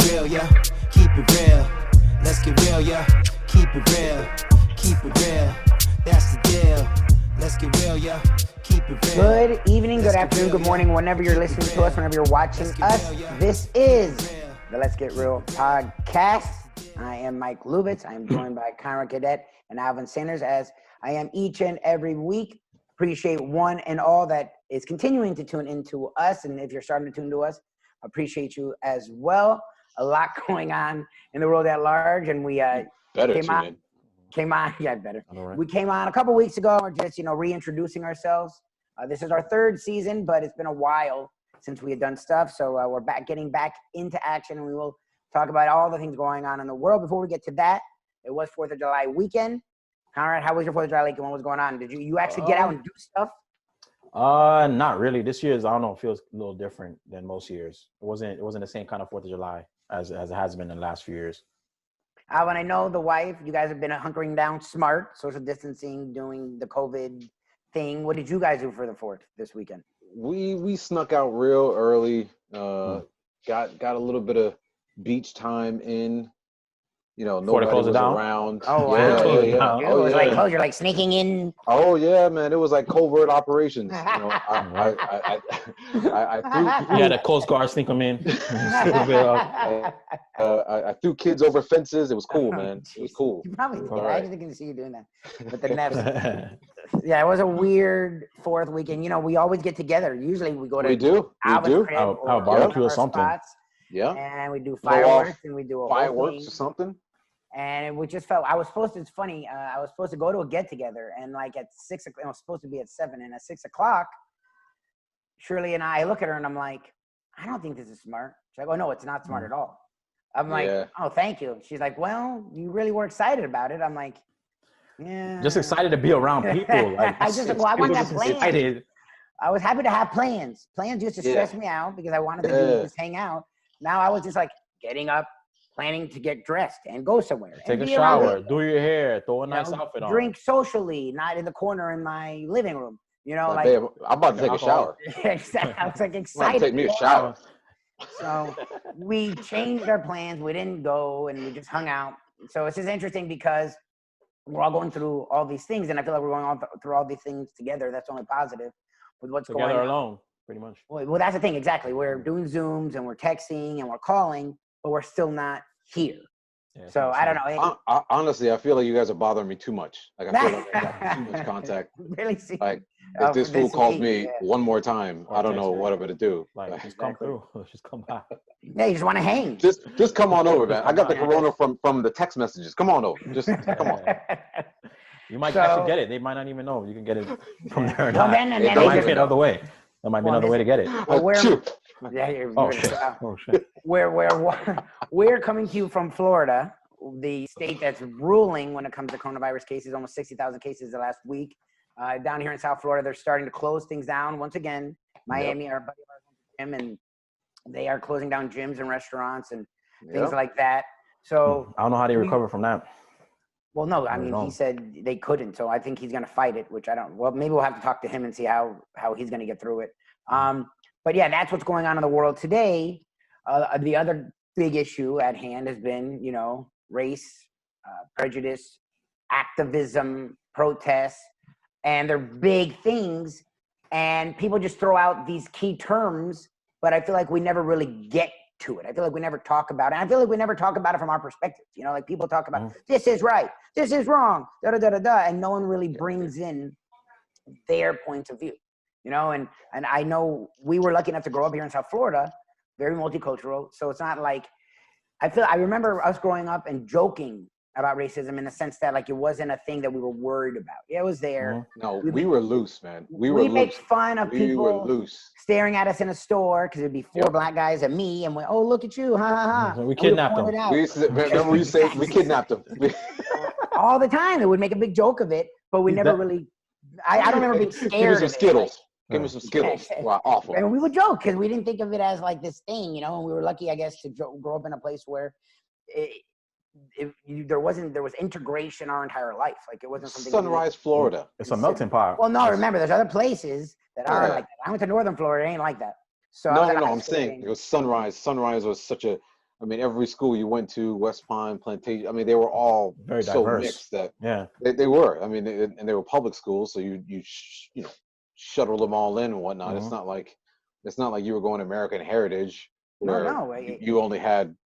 it real, yeah. Keep it real. Let's get real, yeah. Keep it real. Keep it real. That's the deal. Let's get real, yeah. Keep it real. Good evening, good afternoon, good morning, whenever you're listening to us, whenever you're watching us. This is the Let's Get Real podcast. I am Mike Lubitz. I am joined by Kymrae Cadet and Alvin Sanders, as I am each and every week. Appreciate one and all that is continuing to tune into us. And if you're starting to tune to us, appreciate you as well. A lot going on in the world at large. And we came on, yeah, better. Right. We came on a couple weeks ago. We're just, reintroducing ourselves. This is our third season, but it's been a while since we had done stuff. So we're getting back into action, and we will talk about all the things going on in the world. Before we get to that, it was 4th of July weekend. Conrad, how was your 4th of July weekend? What was going on? Did you actually get out and do stuff? Not really. This year's, I don't know, feels a little different than most years. It wasn't the same kind of 4th of July as it has been in the last few years. When I know the wife, you guys have been hunkering down smart, social distancing, doing the COVID thing. What did you guys do for the 4th this weekend? We snuck out real early. Got a little bit of beach time in. Nobody was around. Oh, wow. Yeah. It was like, you're like sneaking in. Oh, yeah, man. It was like covert operations. I threw... Yeah, the Coast Guard sneak them in. I threw kids over fences. It was cool, man. It was cool. You probably did. I just didn't see you doing that. But the Nets. Yeah, it was a weird 4th weekend. We always get together. Usually we go to Alvin's crib or barbecue or something. Spots. Yeah. And we do fireworks and we do fireworks or something. And we just felt, it's funny, I was supposed to go to a get-together, and like at 6 o'clock, it was supposed to be at 7, and at 6 o'clock, Shirley and I look at her and I'm like, I don't think this is smart. She's like, oh no, it's not smart at all. I'm like, oh, thank you. She's like, well, you really were excited about it. I'm like, yeah. Just excited to be around people. Like, I wanted to have plans. Excited. I was happy to have plans. Plans used to stress me out because I wanted to just hang out. Now I was just like getting up, planning to get dressed and go somewhere. Take a shower, do your hair, throw a nice outfit on. Drink socially, not in the corner in my living room. I'm about to take a shower. Exactly. I was like excited. Take me a shower. So we changed our plans. We didn't go, and we just hung out. So it's just interesting because we're all going through all these things, and I feel like we're going through all these things together. That's only positive with what's going on. Together alone, pretty much. Well, that's the thing. Exactly. We're doing Zooms and we're texting and we're calling, but we're still not here. Yeah, so I don't know. Honestly, I feel like you guys are bothering me too much. Like I feel like I got too much contact. Really? Like if this fool calls me one more time, I don't know what I'm gonna do. Like just come through, just come by. Yeah, you just want to hang. Just come on over, man. I got the corona from the text messages. Come on over. Just come on. You might actually get it. They might not even know you can get it from there or not. It might be another way. There might be another way to get it. Shit. We're coming to you from Florida, the state that's ruling when it comes to coronavirus cases. Almost 60,000 cases the last week. Down here in South Florida, they're starting to close things down once again. Miami, our buddy of ours, and they are closing down gyms and restaurants and things like that. So I don't know how they recover from that. Well, no, I mean, he said they couldn't, so I think he's going to fight it, which I don't. Well, maybe we'll have to talk to him and see how he's going to get through it. But yeah, that's what's going on in the world today. The other big issue at hand has been, race, prejudice, activism, protests, and they're big things. And people just throw out these key terms, but I feel like we never really get to it. I feel like we never talk about it. And I feel like we never talk about it from our perspective. Like people talk about this is right, this is wrong, and no one really brings in their points of view. And I know we were lucky enough to grow up here in South Florida, very multicultural. So it's not like I remember us growing up and joking about racism in the sense that like it wasn't a thing that we were worried about. It was there. No, we were loose, man. We make fun of people staring at us in a store because it'd be 4 black guys and me, and oh, look at you, ha ha ha. We kidnapped them. Remember we say we kidnapped them all the time. They would make a big joke of it, but we never really. I don't remember being scared. Give me some Skittles. Give me some Skittles. Wow, awful. And we would joke because we didn't think of it as like this thing, and we were lucky, I guess, to grow up in a place where there was integration our entire life. Like it wasn't something. Sunrise, Florida. It's a melting pot. Well, no, remember, there's other places that are like that. I went to Northern Florida, it ain't like that. So no, I'm saying it was Sunrise. Sunrise was such a I mean, every school you went to, West Pine, Plantation, I mean, they were all Very so diverse. mixed that Yeah. they were. I mean, and they were public schools, so you know, shuttle them all in and whatnot. Mhm. It's not like you were going to American Heritage where No. you only had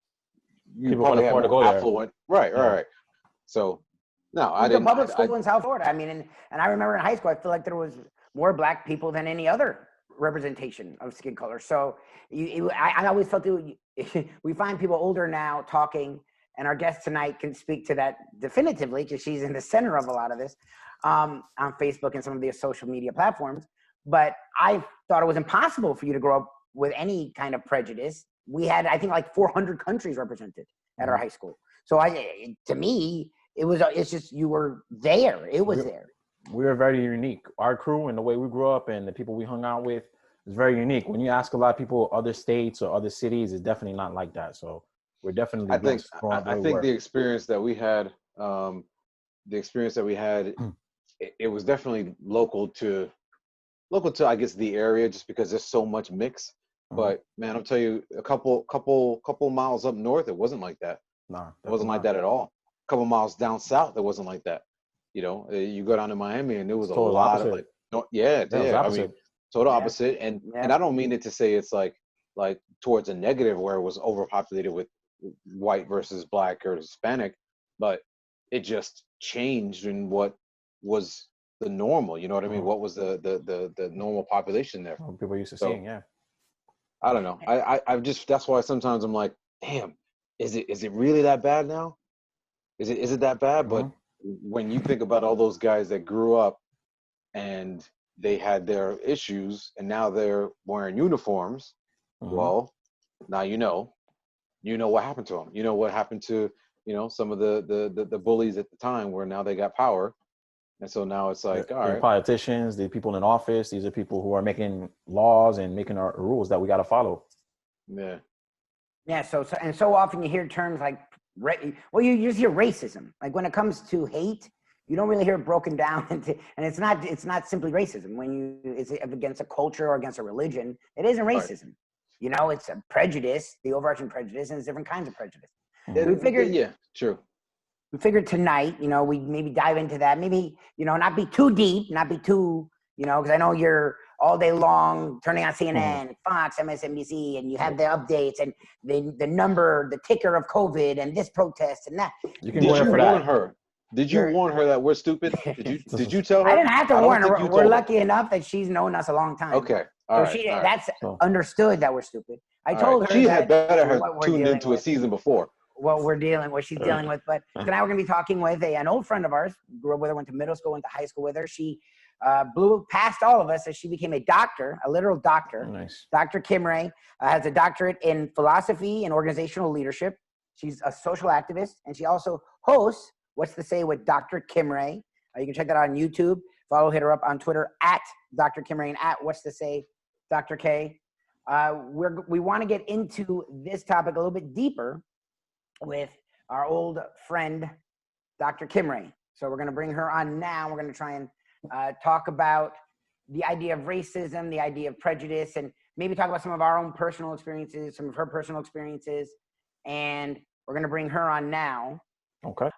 People can afford to go there. affluent. Right. Yeah. So no, I I went to didn't. public school in South Florida. I mean, and I remember in high school, I feel like there was more black people than any other representation of skin color. So I always felt that we find people older now talking, and our guest tonight can speak to that definitively because she's in the center of a lot of this on Facebook and some of the social media platforms. But I thought it was impossible for you to grow up with any kind of prejudice. We had, I think, like 400 countries represented at our high school. So to me, it's just you were there. It was there. We were very unique. Our crew and the way we grew up and the people we hung out with is very unique. When you ask a lot of people other states or other cities, it's definitely not like that. So we're definitely I think the experience that we had, it was definitely local to I guess the area, just because there's so much mix. But man, I'll tell you, a couple miles up north, it wasn't like that. Nah, it wasn't like that at all. A couple miles down south, it wasn't like that. You know, you go down to Miami and there was a lot of like, I mean, total opposite. And I don't mean it to say it's like towards a negative where it was overpopulated with white versus black or Hispanic, but it just changed in what was the normal. You know what I mean? What was the normal population there? People used to seeing, yeah. I don't know. I just, that's why sometimes I'm like, damn, is it really that bad now? Is it that bad? But when you think about all those guys that grew up and they had their issues and now they're wearing uniforms, well, now you know what happened to them. You know what happened to, some of the bullies at the time, where now they got power. And so now it's like, all right, politicians, the people in office, these are people who are making laws and making our rules that we got to follow. Yeah. Yeah. So often you hear terms like, you just hear racism. Like when it comes to hate, you don't really hear it broken down into, and it's not simply racism. When it's against a culture or against a religion, it isn't racism. Right. It's a prejudice, the overarching prejudice, and it's different kinds of prejudice. We figured, true. We figured tonight, we maybe dive into that. Maybe, not be too deep, not be too, because I know you're all day long turning on CNN, Fox, MSNBC, and you have the updates and the number, the ticker of COVID and this protest and that. You can warn her. Did you warn her that we're stupid? Did you tell her? I didn't have to warn her. We're lucky enough that she's known us a long time. Okay. That's understood that we're stupid. I told her she had better have tuned into a season before. What she's dealing with. But tonight we're going to be talking with an old friend of ours, grew up with her, went to middle school, went to high school with her. She blew past all of us as she became a doctor, a literal doctor. Nice. Dr. Kymrae has a doctorate in philosophy and organizational leadership. She's a social activist, and she also hosts What's to Say with Dr. Kymrae. You can check that out on YouTube. Hit her up on Twitter at Dr. Kymrae and at What's to Say Dr. K. We want to get into this topic a little bit deeper with our old friend, Dr. Kymrae. So we're going to bring her on now. We're going to try and talk about the idea of racism, the idea of prejudice, and maybe talk about some of our own personal experiences, some of her personal experiences. And we're going to bring her on now. Okay.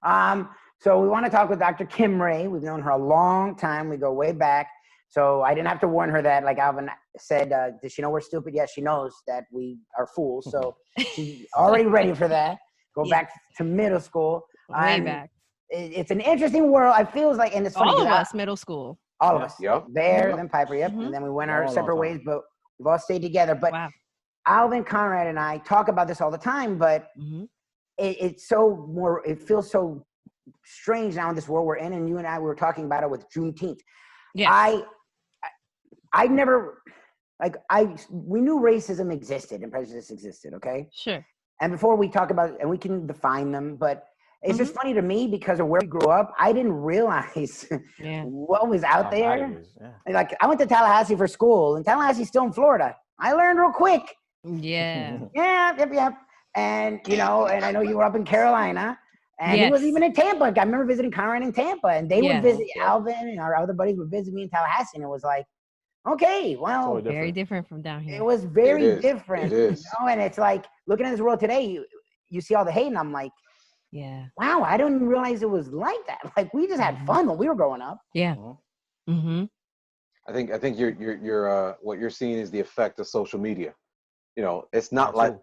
So we want to talk with Dr. Kymrae. We've known her a long time. We go way back. So I didn't have to warn her that, like Alvin said, does she know we're stupid? Yes, she knows that we are fools. So she's already ready for that. Go back to middle school. Way back. It's an interesting world. I feels like, and it's funny. All of us, middle school. All of us. Yep. Then Piper, and then we went our separate ways, but we've all stayed together. But Alvin, Conrad, and I talk about this all the time, but it feels so strange now in this world we're in, and you and I were talking about it with Juneteenth. Yes. I never, we knew racism existed and prejudice existed, okay? Sure. And before we talk about, and we can define them, but it's just funny to me because of where we grew up, I didn't realize what was out there. Like, I went to Tallahassee for school, and Tallahassee's still in Florida. I learned real quick. Yeah. Yep. And, and I know you were up in Carolina, and he was even in Tampa. I remember visiting Conrad in Tampa, and they would visit Alvin, and our other buddies would visit me in Tallahassee, and it was like, okay, well. Very different from down here. It was very different. It is. And it's like, looking at this world today, you see all the hate, and I'm like, Yeah. wow, I didn't realize it was like that. Like we just had fun when we were growing up. Yeah. Mm-hmm. I think you're what you're seeing is the effect of social media. You know, it's not like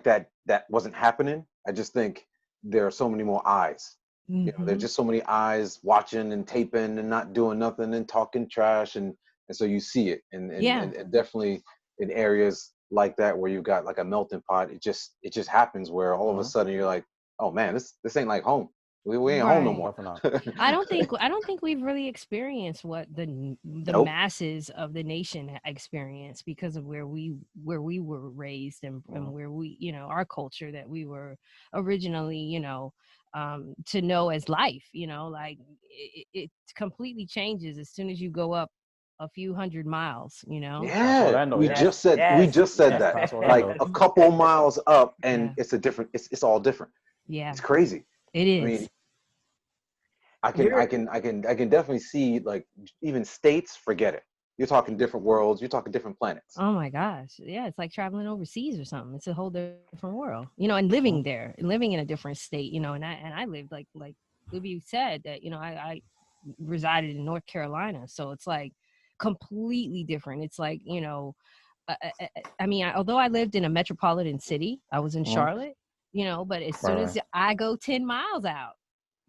that wasn't happening. I just think there are so many more eyes. You know, there's just so many eyes watching and taping and not doing nothing and talking trash, and so you see it, and definitely in areas like that where you've got like a melting pot, it just happens where all of a sudden you're like, oh man, this ain't like home. We ain't home no more. I don't think we've really experienced what the Nope. masses of the nation experience because of where we were raised and where we, you know, our culture that we were originally, you know, to know as life, you know, like it completely changes as soon as you go up a few hundred miles, you know. Yeah, we just said that. Like a couple miles up, and it's a different. It's all different. Yeah, it's crazy. It is. I mean, I can definitely see, like, even states. Forget it. You're talking different worlds. You're talking different planets. Oh my gosh, yeah, it's like traveling overseas or something. It's a whole different world, you know. And living there, living in a different state, you know. And I lived like Libby said that, you know, I resided in North Carolina, so it's like completely different. It's like, you know, I mean, although I lived in a metropolitan city, I was in Charlotte, you know, but as soon as I go 10 miles out,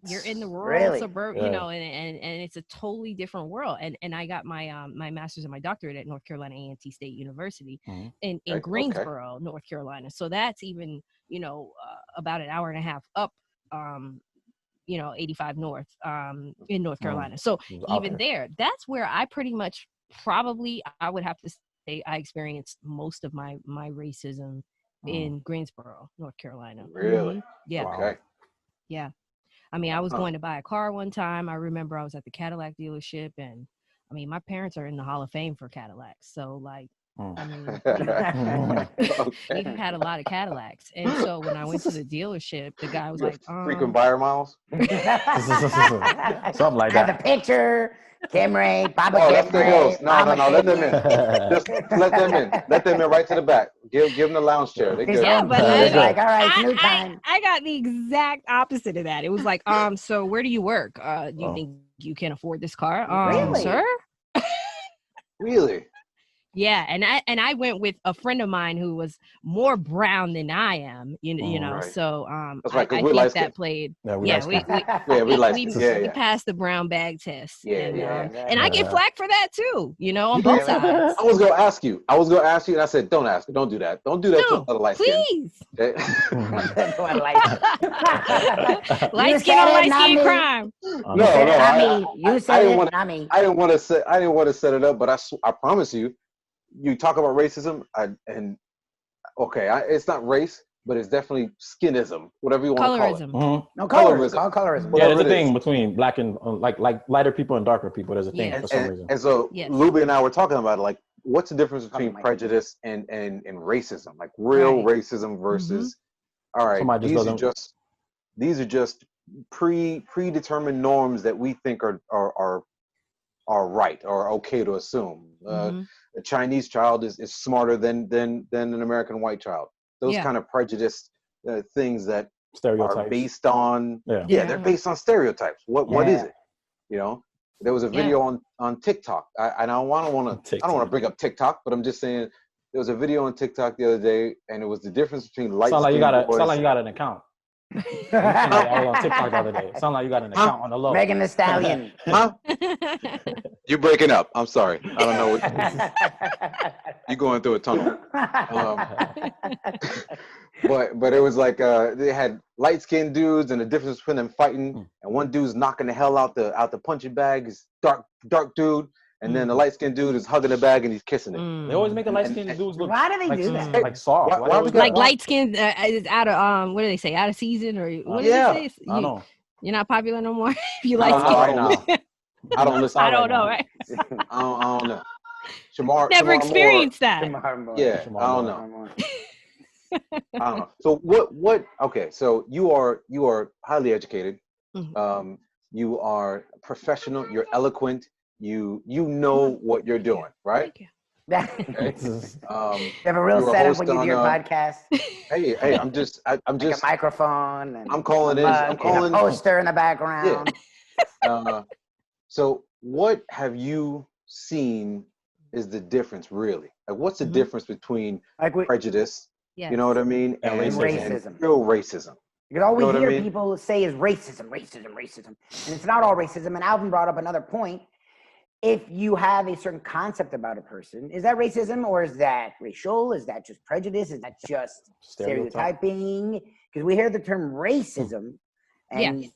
you're in the rural suburb, you know, and it's a totally different world. And I got my my master's and my doctorate at North Carolina A&T State University in Greensboro, North Carolina. So that's even, you know, about an hour and a half up, you know, 85 North in North Carolina. So even there, that's where I pretty much probably, I would have to say, I experienced most of my racism in Greensboro, North Carolina. Really? Yeah. Okay. Yeah. I mean, I was going to buy a car one time. I remember I was at the Cadillac dealership, and I mean, my parents are in the Hall of Fame for Cadillacs. So like, I mean, we've had a lot of Cadillacs. And so when I went to the dealership, the guy was like, frequent buyer miles. Something like I have that. the picture. Kymrae, Baba That's the Kymrae. host. No, let them in. Just let them in. Let them in right to the back. Give them the lounge chair. They good. Yeah, but He's like, all right, it's new time. I got the exact opposite of that. It was like, so where do you work? Do you think you can afford this car? Really? Sir? Really? Yeah, and I went with a friend of mine who was more brown than I am, you know. Right. So That's right, I we're think that played. We passed the brown bag test. And I get flack for that too, you know, on both sides. I was gonna ask you, and I said, don't ask her, don't do that to other light skin. Please. Light skin on light skin crime. You said it, not me. I didn't want to set it up, but I promise you. You talk about racism, it's not race, but it's definitely skinism, whatever you want to call it. No, colorism. Call colorism. Yeah, there's a thing between black and like lighter people and darker people. There's a thing for some reason. And so Luby and I were talking about it, like, what's the difference between prejudice and racism? Like real racism versus, all right, these are just predetermined norms that we think are right or okay to assume. A Chinese child is smarter than an American white child. Those kind of prejudiced things that stereotypes are based on they're based on stereotypes. What is it? You know, there was a video on TikTok. I don't want to bring up TikTok, but I'm just saying there was a video on TikTok the other day, and it was the difference between light. Sound like you got an account. I was on TikTok the other day. Sound like you got an account on the low. Megan Thee Stallion. Huh? You're breaking up. I'm sorry. I don't know what you're going through a tunnel. But it was like they had light-skinned dudes, and the difference between them fighting, and one dude's knocking the hell out the punching bag, is dark dude, and then the light-skinned dude is hugging the bag and he's kissing it. They always make the light-skinned dudes look. Why do they do that? Like soft. Like light-skinned is out of what do they say? Out of season, or what do they say? I know. You're not popular no more. If you like skin. I don't listen. I don't know, right? I don't know. Shamar experienced that. Yeah, I don't know. I don't know. So what? Okay, so you are highly educated. You are professional. You're eloquent. You know what you're doing, right? Okay. You have a real You're a setup host when you do on, your podcast. hey, I'm just, Like a microphone and I'm calling a in. mug I'm and calling. a poster in the Yeah. background. So what have you seen is the difference really? Like, what's the difference between Like prejudice, you Yes. know what I mean, And And racism. racism. real racism? Because all You know we what I hear mean? people say is racism, racism, racism. And it's not all racism. And Alvin brought up another point. If you have a certain concept about a person, is that racism or is that racial? Is that just prejudice? Is that just Stereotype. stereotyping? Because we hear the term racism and, Yes.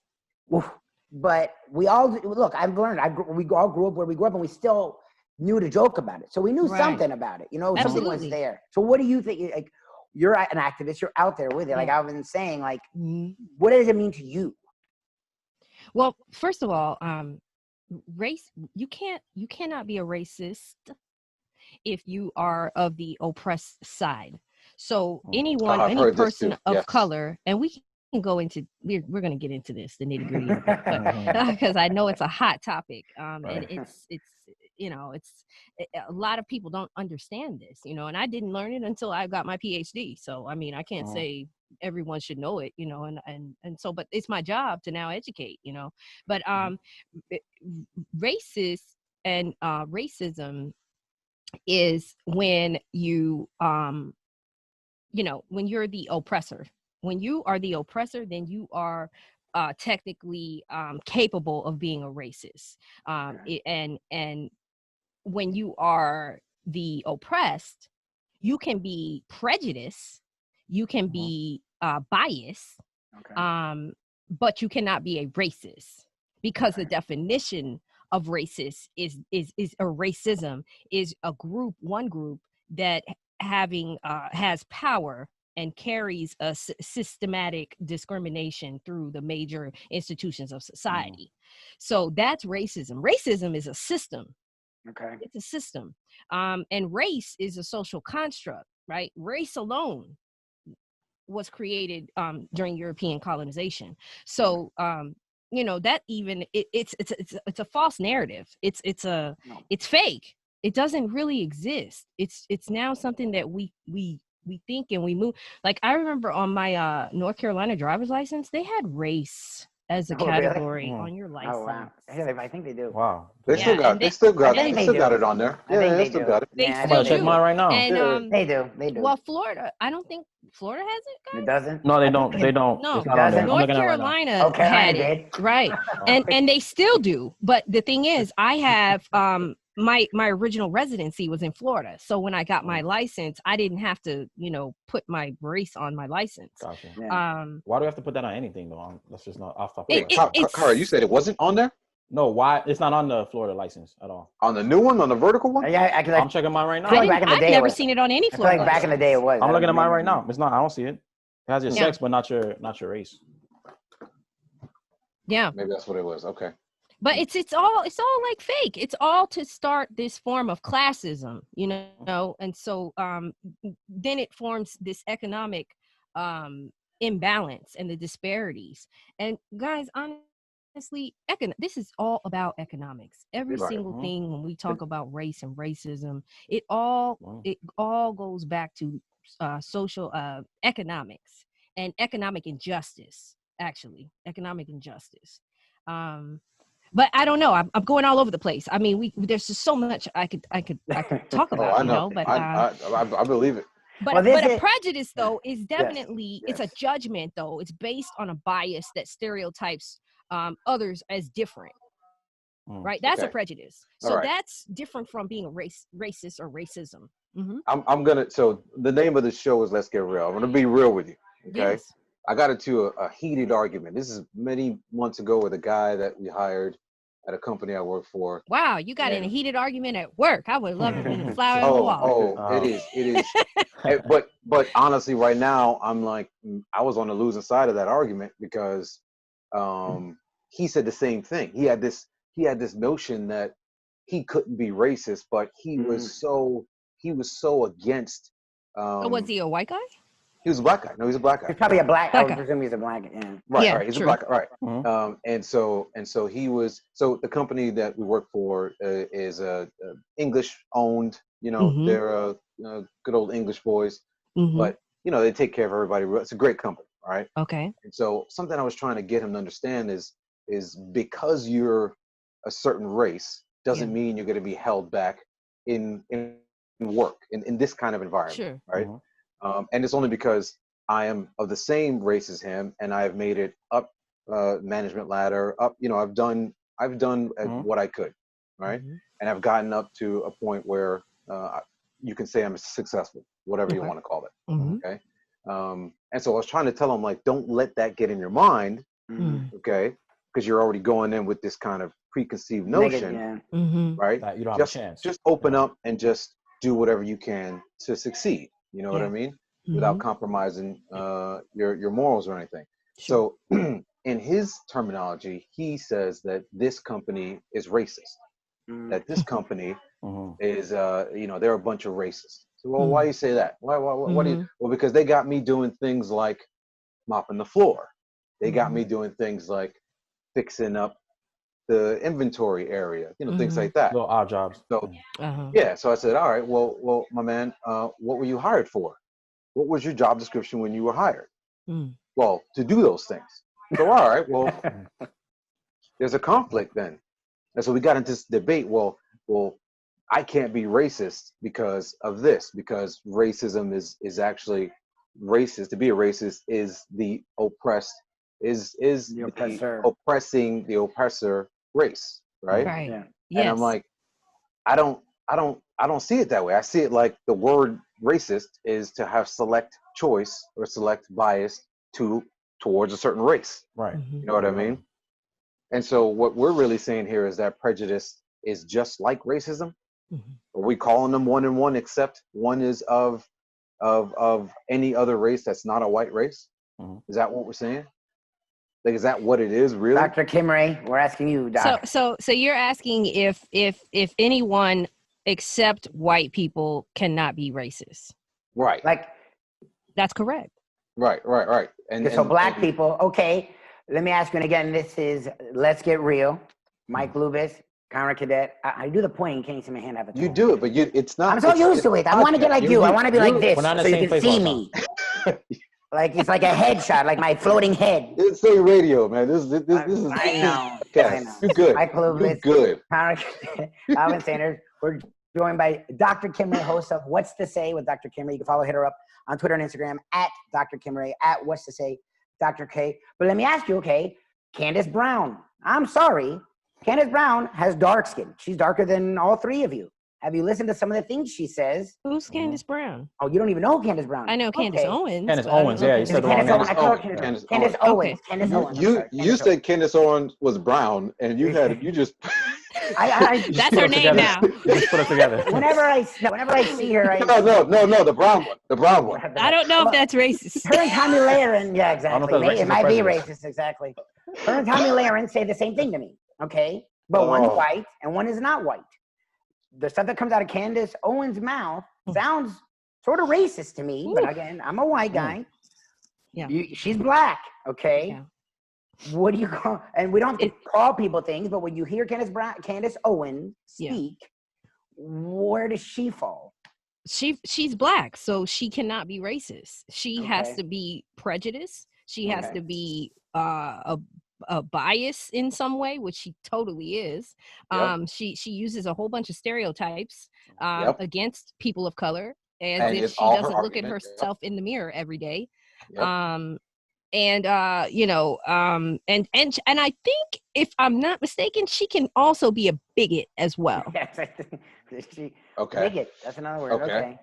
oof, but we all, look, I've learned, we all grew up where we grew up and we still knew to joke about it. So we knew Right. something about it, something was Absolutely. there. So what do you think, like, you're an activist, you're out there with it. Like Yeah. I've been saying, like, Mhm. what does it mean to you? Well, first of all, race, you cannot be a racist if you are of the oppressed side. So anyone, I've any heard this person too. of Yes. color, and we can go into, we're going to get into this, the nitty gritty of it, but because I know it's a hot topic, and it's a lot of people don't understand this, and I didn't learn it until I got my PhD. So I mean, I can't say everyone should know it, and so, but it's my job to now educate, but racist and racism is when you when you're the oppressor. When you are the oppressor, then you are technically capable of being a racist. And when you are the oppressed, you can be prejudiced, you can be biased, but you cannot be a racist, because the definition of racist is or racism is one group that has power and carries a systematic discrimination through the major institutions of society. So that's racism. Racism is a system. Okay. It's a system. And race is a social construct, right? Race alone was created during European colonization. So that even it's a false narrative. It's fake. It doesn't really exist. It's now something that we think and we move. Like I remember on my North Carolina driver's license, they had race as a category on your license. Oh wow! Yeah, I think they do. Wow. They still got it on there. I think they still got it. They Yeah, still Check mine right now. And they do. well, Florida, I don't think Florida has it, guys. It doesn't. No, they I don't. think They don't. No, It's not on there. I'm North looking at it right now. Carolina Oh, Carolina had did. it, right? And they still do. But the thing is, I have my original residency was in Florida, so when I got my license, I didn't have to put my race on my license. Gotcha. Yeah. Why do we have to put that on anything though? That's just not off the top. Wait, Kara, you said it wasn't on there? No, why? It's not on the Florida license at all. On the new one, on the vertical one? Yeah, I'm checking mine right now. I've never seen it on any I feel Florida like back in the day it was. I'm looking at mine right now. It's not. I don't see it. It has your Yeah. sex, but not your race. Yeah. Maybe that's what it was. Okay. But it's all like fake. It's all to start this form of classism, and so then it forms this economic imbalance and the disparities. And guys, honestly, this is all about economics. Every single thing when we talk about race and racism, it all goes back to social economics and economic injustice. Actually, economic injustice. But I don't know. I'm going all over the place. I mean, there's just so much I could talk about. I know. But I believe it. But a prejudice though is definitely it's a judgment though. It's based on a bias that stereotypes others as different. Right? That's a prejudice. So that's different from being a racist or racism. Mm-hmm. I'm gonna. So the name of the show is Let's Get Real. I'm gonna be real with you. Okay. Yes. I got into a heated argument. This is many months ago with a guy that we hired at a company I work for. Wow, you got in a heated argument at work. I would love to be the flower in the wall. It is. But honestly, right now, I'm like, I was on the losing side of that argument because he said the same thing. He had this notion that he couldn't be racist, but he was so against. So was he a white guy? He was a black guy. No, he's a black guy. He's probably a black. I Black would guy. presume he's a black. Yeah. Right, Yeah, right. He's true. a black guy, right. Mhm. And so he was. So the company that we work for is English owned. You know, Mhm. they're good old English boys, Mhm. but you know they take care of everybody. It's a great company, right? Okay. And so something I was trying to get him to understand is because you're a certain race doesn't mean you're going to be held back in work in this kind of environment, Sure. right? Mhm. And it's only because I am of the same race as him, and I have made it up management ladder up. You know, I've done what I could, right? Mhm. And I've gotten up to a point where you can say I'm successful, whatever you Okay. want to call it. Mhm. Okay. And so I was trying to tell him, like, don't let that get in your mind, Mhm. okay? Because you're already going in with this kind of preconceived Negative, notion, yeah. Mhm. right? That you don't have a chance. Just open Yeah. up and just do whatever you can to succeed. You know what I Yeah. mean? Mhm. Without compromising your morals or anything. Sure. So in his terminology, he says that this company is racist. That this company Mhm. is you know, they're a bunch of racists. So, well, Mm. why you say that? What do you? Mhm. Well, because they got me doing things like mopping the floor. They got Mhm. me doing things like fixing up the inventory area, you know, things Mhm. like that. Little odd jobs. So Uh-huh. yeah, so I said, all right, well, my man, what were you hired for? What was your job description when you were hired? Mm. Well, to do those things. So all right, well, there's a conflict then. And so we got into this debate. Well, I can't be racist because of this, because racism is actually racist. To be a racist is the oppressed, is The the oppressor. oppressing the oppressor race, right? Right. Yeah. And I'm Yes. like, I don't see it that way. I see it like the word racist is to have select choice or select bias towards a certain race. Right. Mhm. You know what I mean? And so what we're really saying here is that prejudice is just like racism. Mhm. Are we calling them one and one, except one is of any other race that's not a white race? Mhm. Is that what we're saying? Like, is that what it is really? Dr. Kymrae, we're asking you, Doc. So you're asking if anyone except white people cannot be racist. Right, Like, That's correct. right. so black people, okay, let me ask you, and again, this is Let's Get Real. Mike Lubis, Kymrae Cadet. I do the pointing, can't you see my hand have a You tone? do it, but it's not. I'm so used to it. I want to get like you. I want to be like this We're not in the so you same can place see all the me. Like it's like a headshot, like my floating head. It's say radio, man. This is I know. podcast. You good? Mike You Lubis, good? Kymrae Cadet, Alvin Sanders. We're joined by Dr. Kymrae, host of What's to Say with Dr. Kymrae. You can follow, hit her up on Twitter and Instagram at Dr. Kymrae, at What's to Say, Dr. K. But let me ask you, okay, Candace Brown. I'm sorry. Candace Brown has dark skin. She's darker than all three of you. Have you listened to some of the things she says? Who's Candace Brown? Oh, you don't even know Candace Brown. I know Candace Okay. Owens. Candace but I don't Owens, know yeah, you Candace said the wrong Candace name. Owens. I call her Candace Candace Owens. Owens. Okay. Candace Owens. I'm You sorry. you Candace said Candace Owens was brown, and you just That's her name now. You just put it together. whenever I see her, no, the brown one. I don't know if that's racist. Her and Tommy Lahren, yeah, I don't know exactly. if that's It racist or might be prejudice. racist, exactly. Her and Tommy Lahren say the same thing to me, okay? But one's white and one is not white. The stuff that comes out of Candace Owens' mouth sounds sort of racist to me, but again, I'm a white guy. Yeah. She's black, okay? Yeah. What do you call? And we don't have to call people things, but when you hear Candace Owens speak, where does she fall? She's black, so she cannot be racist. She has Okay. to be prejudiced. She has Okay. to be a bias in some way, which she totally is. Yep. She uses a whole bunch of stereotypes Yep. against people of color, as And if it's she all her doesn't look at argument. herself in the mirror every day. Yep. And I think, if I'm not mistaken, she can also be a bigot as well. Yes, I think she Okay. bigot. That's another word. Okay. Okay.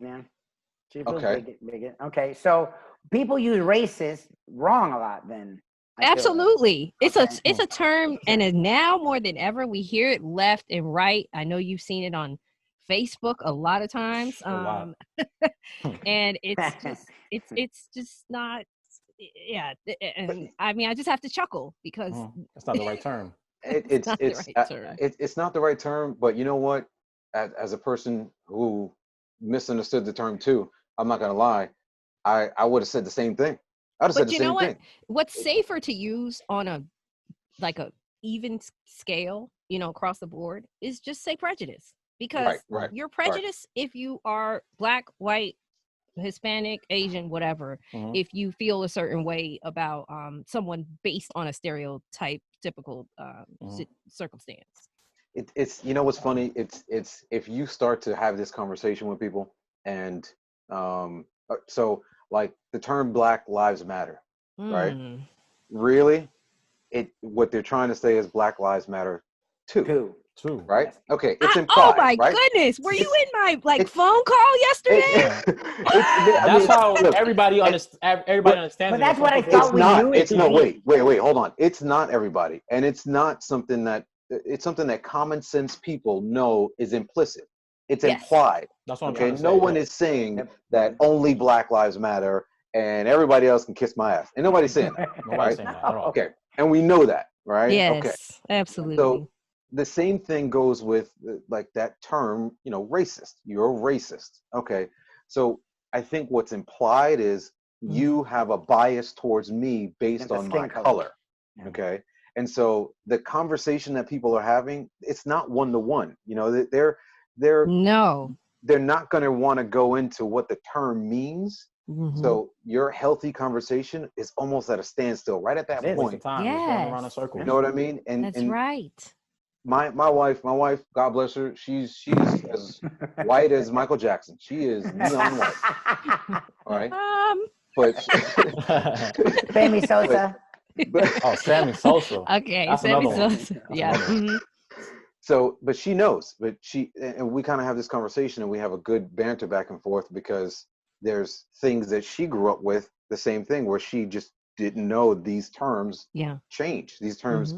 Yeah. She feels Okay. bigot. Okay. So people use racist wrong a lot then. I feel like. Absolutely. Okay. It's a term, and now more than ever we hear it left and right. I know you've seen it on Facebook a lot of times. A lot. And it's just not, yeah. And I mean, I just have to chuckle because That's not the right term. It's not the right term. It's not the right term, but you know what? As a person who misunderstood the term too, I'm not gonna lie. I would have said the same thing. I'd have said But the you know same what? thing. What's safer to use on a even scale, across the board, is just say prejudice, because Right. your prejudice, if you are black, white, Hispanic, Asian, whatever, Mhm. if you feel a certain way about someone based on a stereotype, typical circumstance. It's what's funny? It's if you start to have this conversation with people, and so like the term Black Lives Matter, right? Really, what they're trying to say is Black Lives Matter too. True. Right? Yes. Okay, it's Oh implied, my right? goodness, were you in my it's- phone call yesterday? That's how look, everybody understands. Everybody understands. But it, that's some what I people- thought it's we not. knew it It's to no. be. Wait. Hold on. It's not everybody, and it's not something that. It's something that common sense people know is implicit. It's Yes. implied. That's what I'm Okay. trying to say. No one yeah. is saying that only Black Lives Matter and everybody else can kiss my ass. And nobody's saying that. Nobody's right? saying that at all. Okay. And we know that, right? Yes, Okay. absolutely. So the same thing goes with like that term, racist. You're a racist. Okay. So I think what's implied is you have a bias towards me based Against the on skin my color. color. Yeah. Okay. And so the conversation that people are having, it's not one-to-one. They're No. they're not going to want to go into what the term means. So your healthy conversation is almost at a standstill right at that It's a waste of point. time. Just going around in Yes. circles. You know what I mean? That's And right. my wife, God bless her, she's as white as Michael Jackson. She is neon white. All right. But Sammy Sosa. Oh, Sammy Sosa. Okay, That's Sammy another one. Sosa. That's Yeah. another one. So, but she knows, and we kind of have this conversation and we have a good banter back and forth because there's things that she grew up with, the same thing where she just didn't know these terms change. These terms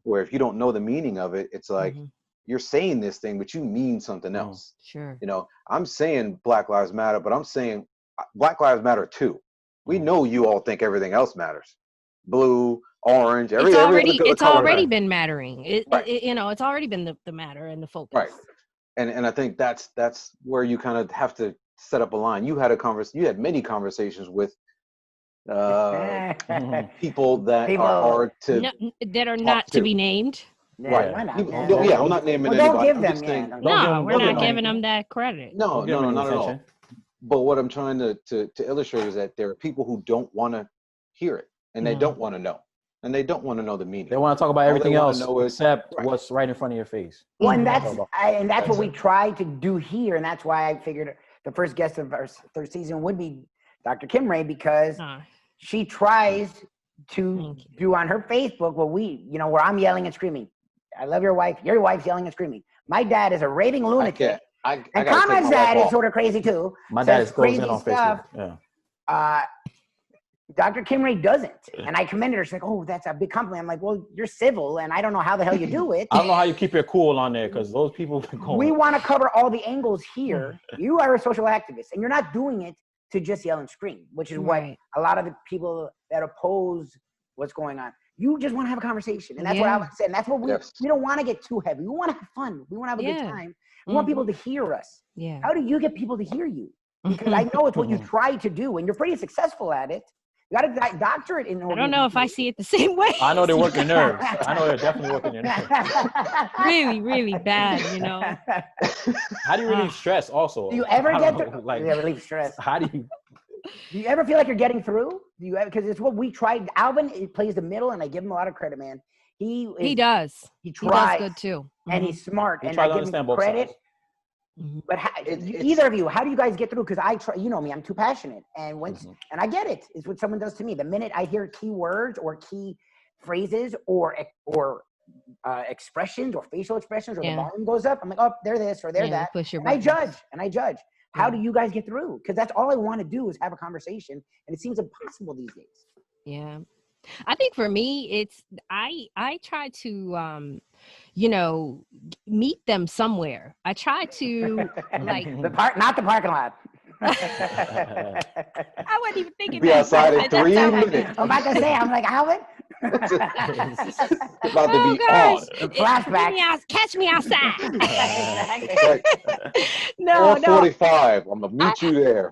where if you don't know the meaning of it, it's like you're saying this thing, but you mean something else. Sure. I'm saying Black Lives Matter, but I'm saying Black Lives Matter too. We know you all think everything else matters. Blue, orange, It's already right. been mattering. It's already been the matter and the focus. Right. And I think that's where you kind of have to set up a line. You had many conversations with people that are hard to that are not to be named. Yeah, right. why not? I'm not naming anybody. Don't give I'm them. just saying, No, we're not them giving them that credit. No, Don't give them not at all. attention. But what I'm trying to illustrate is that there are people who don't want to hear it, and they don't want to know, and they don't want to know the meaning. They want to talk about everything else except right. what's right in front of your face. Well, and that's what we it. try to do here, and that's why I figured the first guest of our third season would be Dr. Kymrae, because she tries to do on her Facebook what where I'm yelling and screaming. I love your wife. Your wife's yelling and screaming. My dad is a raving lunatic. And Conrad's dad is sort of crazy too. My dad is crazy on stuff. Facebook. Yeah. Dr. Kymrae doesn't. And I commended her. She's like, oh, that's a big compliment. I'm like, well, you're civil, and I don't know how the hell you do it. I don't know how you keep your cool on there, because those people we want to cover all the angles here. You are a social activist, and you're not doing it to just yell and scream, which is what a lot of the people that oppose what's going on. You just want to have a conversation. And that's what I would say. And that's what we don't want to get too heavy. We want to have fun. We want to have a good time. We want people to hear us. Yeah. How do you get people to hear you? Because I know it's what you try to do, and you're pretty successful at it. You got a doctorate in I don't know if I see it the same way. I know they're working nerves. I know they're definitely working your nerves. Really, really bad, How do you relieve stress also? Do you ever get through? Relieve stress. How do you? Do you ever feel like you're getting through? Do you ever? Because it's what we tried. Alvin plays the middle, and I give him a lot of credit, man. He does. He tries. He does good too. And he's smart. And I give him credit. But either of you, how do you guys get through? Because I try, me, I'm too passionate. And and I get it. It's what someone does to me. The minute I hear key words or key phrases or expressions or facial expressions or the volume goes up, I'm like, oh, they're this or they're that. And I judge. How do you guys get through? Because that's all I want to do is have a conversation. And it seems impossible these days. Yeah. I think for me, it's I try to meet them somewhere. I try to like not the parking lot. I wasn't even thinking be outside in 3 minutes. I'm about to say, I'm like, Alvin. It's about to be on. Flashback. Catch me outside. No. 4:45. I'm gonna meet you there.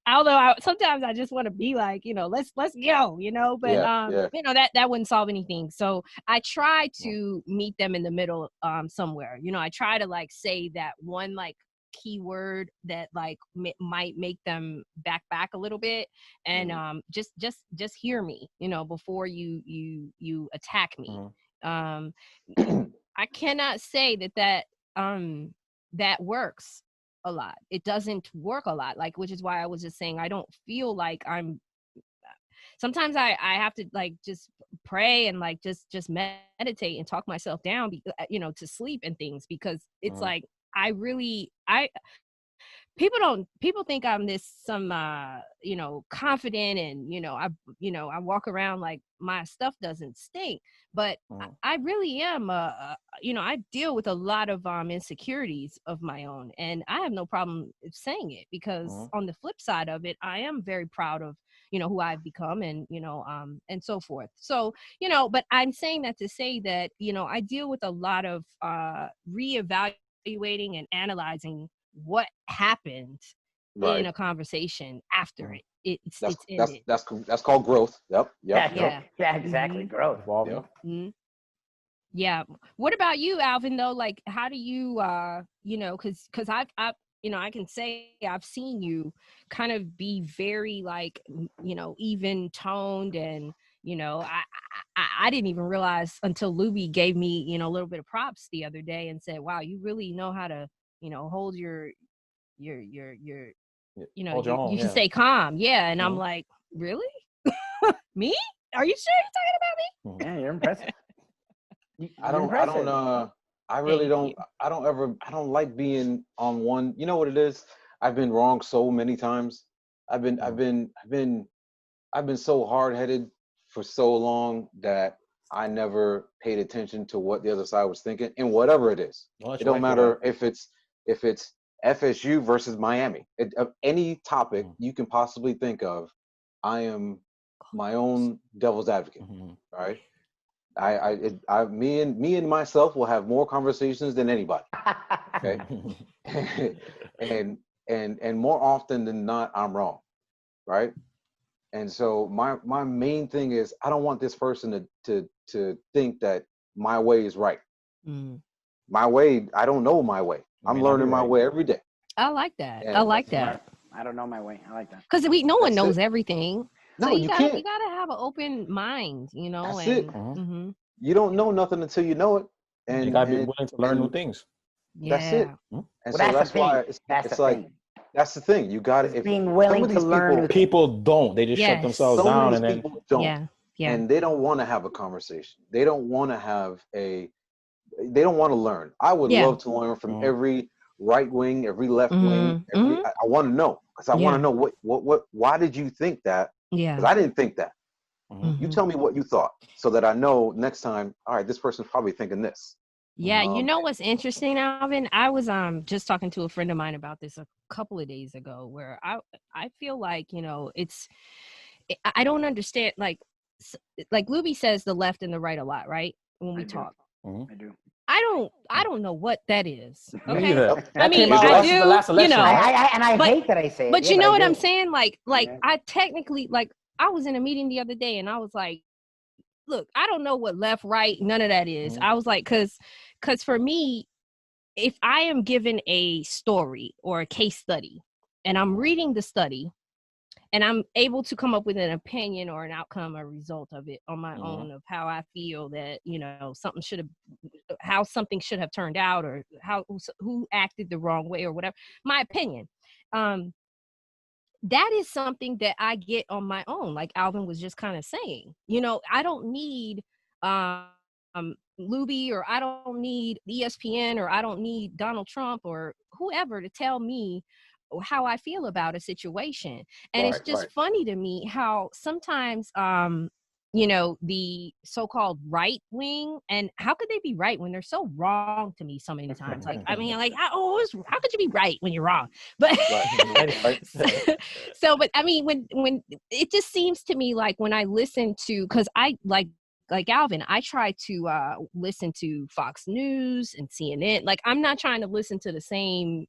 Although sometimes I just want to be like, let's go, but that wouldn't solve anything. So I try to meet them in the middle somewhere. I try to like say that one like keyword that like might make them back a little bit, and just hear me, before you attack me. I cannot say that works a lot. It doesn't work a lot, like, which is why I was just saying I don't feel like sometimes I have to like just pray and like just meditate and talk myself down, to sleep and things, because it's like people think I'm some confident, and I walk around like my stuff doesn't stink, but I really am I deal with a lot of insecurities of my own, and I have no problem saying it, because on the flip side of it, I am very proud of who I've become, and and so forth. So but I'm saying that to say that I deal with a lot of reevaluating and analyzing what happened in a conversation after it's ended. That's called growth. Yep. Yeah, exactly. Growth. Yep. Yeah. What about you, Alvin, though? Like, how do you because I've I can say I've seen you kind of be very like even toned, and I didn't even realize until Luby gave me a little bit of props the other day and said, wow, you really know how to hold your hold your own, you can stay calm. And I'm like, really? Me? Are you sure you're talking about me? Yeah, you're impressive. I don't like being on one. You know what it is? I've been wrong so many times. I've been so hard-headed for so long that I never paid attention to what the other side was thinking, and whatever it is. It don't matter if it's FSU versus Miami. Of any topic you can possibly think of, I am my own devil's advocate. Right? Me and myself will have more conversations than anybody. Okay, and more often than not, I'm wrong. Right? And so my main thing is I don't want this person to think that my way is right. My way, I don't know my way. I'm learning my way every day. I like that. And I like that. I don't know my way. I like that. Because no one knows everything. No, so you can't. You gotta have an open mind, That's and it. You don't know nothing until you know it. And you gotta be willing to learn new things. That's it. And so that's why it's like that's the thing. You got to being willing to learn. People don't. They just shut themselves down, and then people don't. And they don't want to have a conversation. They don't want to have they don't want to learn. I would love to learn from every right wing, every left wing. I want to know, because I want to know why did you think that? Because I didn't think that. You tell me what you thought, so that I know next time. All right, this person's probably thinking this. Yeah, you know what's interesting, Alvin? I was just talking to a friend of mine about this a couple of days ago, where I feel like I don't understand, like Luby says the left and the right a lot, right? When we talk, I do. I don't know what that is. Okay, I mean, I do. The last election, I hate that I say it. But you know what I'm saying? Like I technically, like, I was in a meeting the other day, and I was like, look, I don't know what left, right, none of that is. I was like, because for me, if I am given a story or a case study, and I'm reading the study, and I'm able to come up with an opinion or an outcome or result of it on my own, of how I feel that, how something should have turned out, or who acted the wrong way, or whatever, my opinion. That is something that I get on my own, like Alvin was just kind of saying. I don't need Luby, or I don't need ESPN, or I don't need Donald Trump or whoever to tell me how I feel about a situation. And it's just funny to me how sometimes the so-called right wing, and how could they be right when they're so wrong to me so many times? Like, I mean, like, how could you be right when you're wrong? But but I mean, when it just seems to me like when I listen to, because I like Alvin, I try to listen to Fox News and CNN. Like, I'm not trying to listen to the same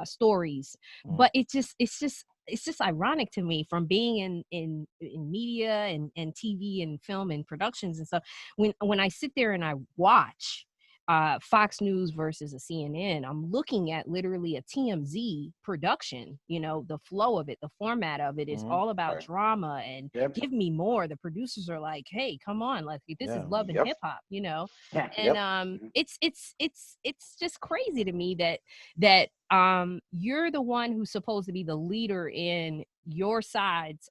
stories. But it's just ironic to me, from being in media and TV and film and productions and stuff, when I sit there and I watch Fox News versus a CNN, I'm looking at literally a TMZ production. The flow of it, the format of it is all about drama and give me more. The producers are like, hey, come on, like this is love and hip hop, and it's just crazy to me that you're the one who's supposed to be the leader in your side's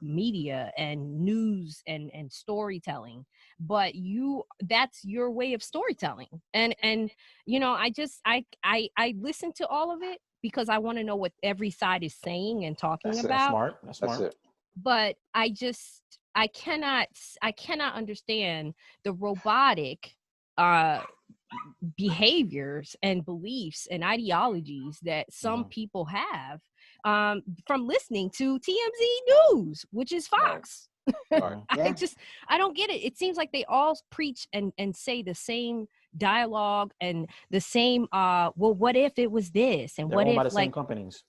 media and news and storytelling, but that's your way of storytelling. And I listen to all of it because I want to know what every side is saying and talking about. That's smart. That's it. But I cannot understand the robotic behaviors and beliefs and ideologies that some people have from listening to TMZ News, which is Fox. Right. I don't get it. It seems like they all preach and say the same dialogue and the same well, what if it was this, and They're what owned if by the same like companies.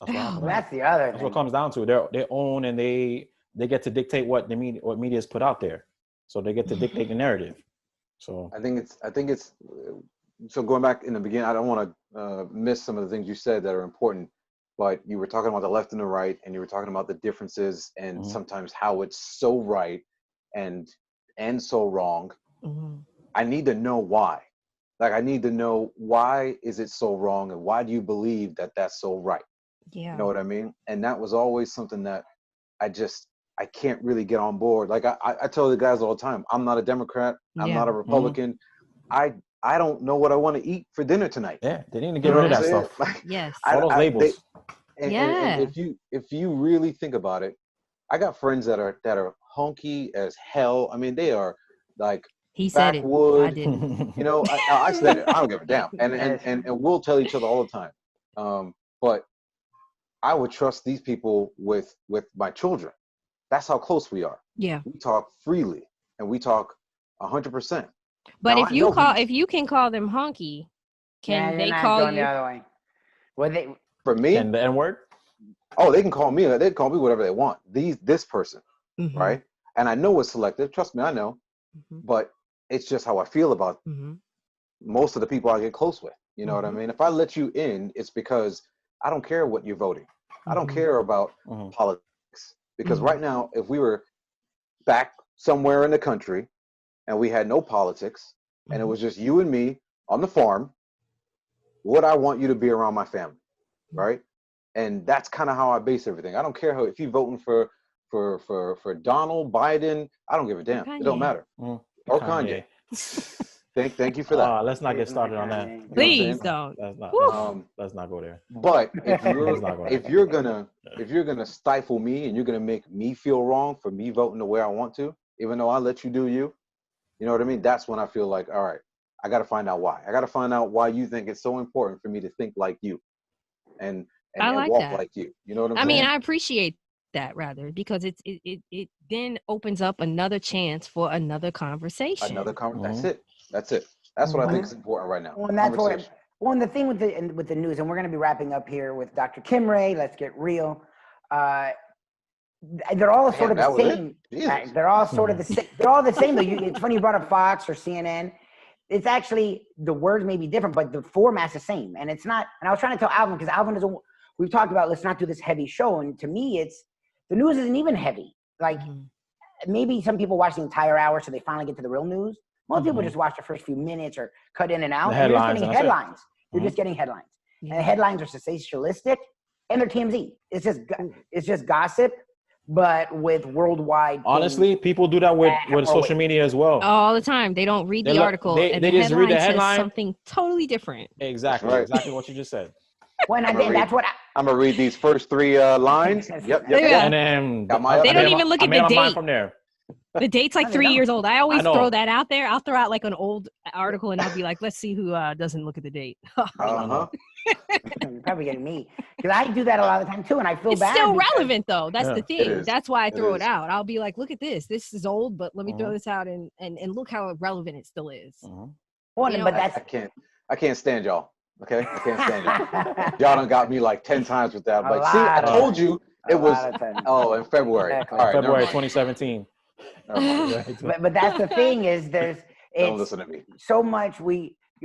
That's what happens. Well, that's the other That's thing. what it comes down to. They own, and they get to dictate what media is put out there. So they get to dictate the narrative. So I think it's so going back in the beginning, I don't want to miss some of the things you said that are important, but you were talking about the left and the right, and you were talking about the differences and sometimes how it's so right and so wrong. I need to know why. Like, I need to know, why is it so wrong, and why do you believe that that's so right? Yeah. You know what I mean? And that was always something that I can't really get on board. Like I tell the guys all the time, I'm not a Democrat. I'm not a Republican. I don't know what I want to eat for dinner tonight. Yeah, they need to get rid of that stuff. Like, yes. All those labels. And if you really think about it, I got friends that are hunky as hell. I mean, they are like he said backwood. it. I didn't. You know, I said it. I don't give a damn. And we'll tell each other all the time. But I would trust these people with my children. That's how close we are. Yeah. We talk freely, and we talk 100%. But now, if you can call them honky, can they call you? The other way. Well, for me, and the N-word? Oh, they can call me. They can call me whatever they want. This person, right? And I know it's selective. Trust me, I know. But it's just how I feel about most of the people I get close with. You know what I mean? If I let you in, it's because I don't care what you're voting. I don't care about politics. Because right now, if we were back somewhere in the country and we had no politics and it was just you and me on the farm, would I want you to be around my family, right? And that's kind of how I base everything. I don't care if you're voting for Donald Biden. I don't give a damn. Kanye. It don't matter. Or Kanye. Thank you for that. Let's not get started on that. Please don't. Let's not go there. But if you're gonna stifle me and you're gonna make me feel wrong for me voting the way I want to, even though I let you do you, you know what I mean? That's when I feel like, all right, I got to find out why. I got to find out why you think it's so important for me to think like you, and walk like you. You know what I'm saying? I mean, I appreciate that rather, because it then opens up another chance for another conversation. That's it. That's what I think is important right now. Well, and that's what. Well, and the thing with the news, and we're going to be wrapping up here with Dr. Kymrae. Let's get real. They're all sort of the same. They're all sort of the same. They're all the same, though. It's funny you brought up Fox or CNN. It's actually, the words may be different, but the format's the same. And it's not. And I was trying to tell Alvin, because Alvin doesn't. We've talked about, let's not do this heavy show, and to me, the news isn't even heavy. Like maybe some people watch the entire hour, so they finally get to the real news. Most people just watch the first few minutes or cut in and out. And you're just getting headlines. You're just getting headlines. And the headlines are sensationalistic, and they're TMZ. It's just gossip, but with worldwide. Honestly, people do that with social media as well. All the time. They don't read the article. They just read the headline. Says something totally different. Exactly. Right. Exactly what you just said. When I think that's what I'm gonna read these first three lines. Yep. Yeah. And then they don't even look at the date from there. The date's like 3 years old. I always throw that out there. I'll throw out like an old article and I'll be like, let's see who doesn't look at the date. You're probably getting me. Because I do that a lot of the time too, and I feel bad. It's still relevant though. That's the thing. That's why I throw it out. I'll be like, look at this. This is old, but let me throw this out and look how relevant it still is. Well, but that's I can't stand y'all. Okay, I can't stand it. Y'all done got me like 10 times with that. A Like, see, I lot of told times. you A it was. lot of times. Oh, in February. Exactly. All right, February never mind. 2017. Never mind. But that's the thing is Don't it's listen to me. so much